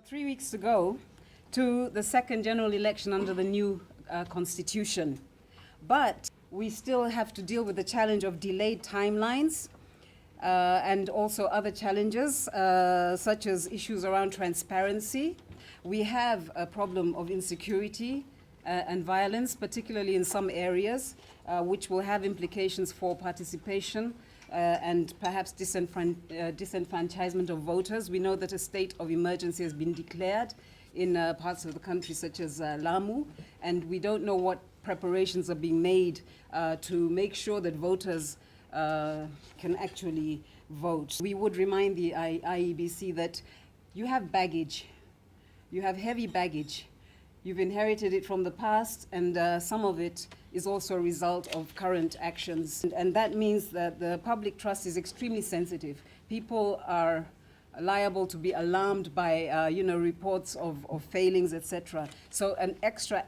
3 weeks to go to the second general election under the new constitution. But we still have to deal with the challenge of delayed timelines and also other challenges such as issues around transparency. We have a problem of insecurity and violence, particularly in some areas, which will have implications for participation and perhaps disenfranchisement of voters. We know that a state of emergency has been declared in parts of the country such as Lamu, and we don't know what preparations are being made to make sure that voters can actually vote. We would remind the IEBC that you have baggage, you have heavy baggage. You've inherited it from the past, and some of it is also a result of current actions. And that means that the public trust is extremely sensitive. People are liable to be alarmed by reports of failings, etc. So an extra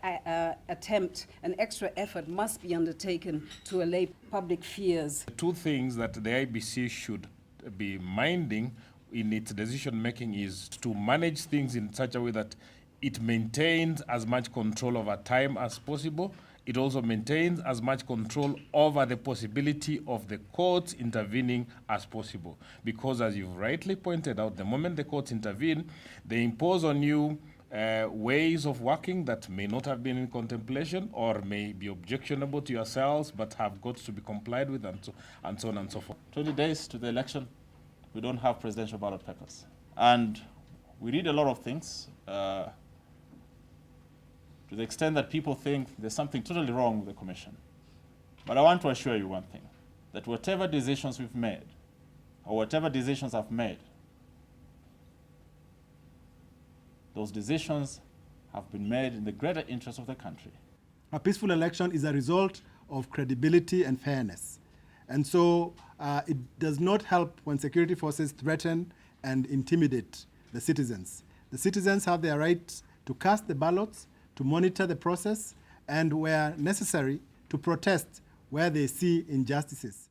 attempt, an extra effort must be undertaken to allay public fears. Two things that the IBC should be minding in its decision making is to manage things in such a way that it maintains as much control over time as possible. It also maintains as much control over the possibility of the courts intervening as possible. Because as you've rightly pointed out, the moment the courts intervene, they impose on you ways of working that may not have been in contemplation or may be objectionable to yourselves but have got to be complied with, and so on and so forth. 20 days to the election, we don't have presidential ballot papers. And we read a lot of things. To the extent that people think there's something totally wrong with the commission. But I want to assure you one thing, that whatever decisions we've made, or whatever decisions I've made, those decisions have been made in the greater interest of the country. A peaceful election is a result of credibility and fairness. And so it does not help when security forces threaten and intimidate the citizens. The citizens have their right to cast the ballots, to monitor the process, and where necessary, to protest where they see injustices.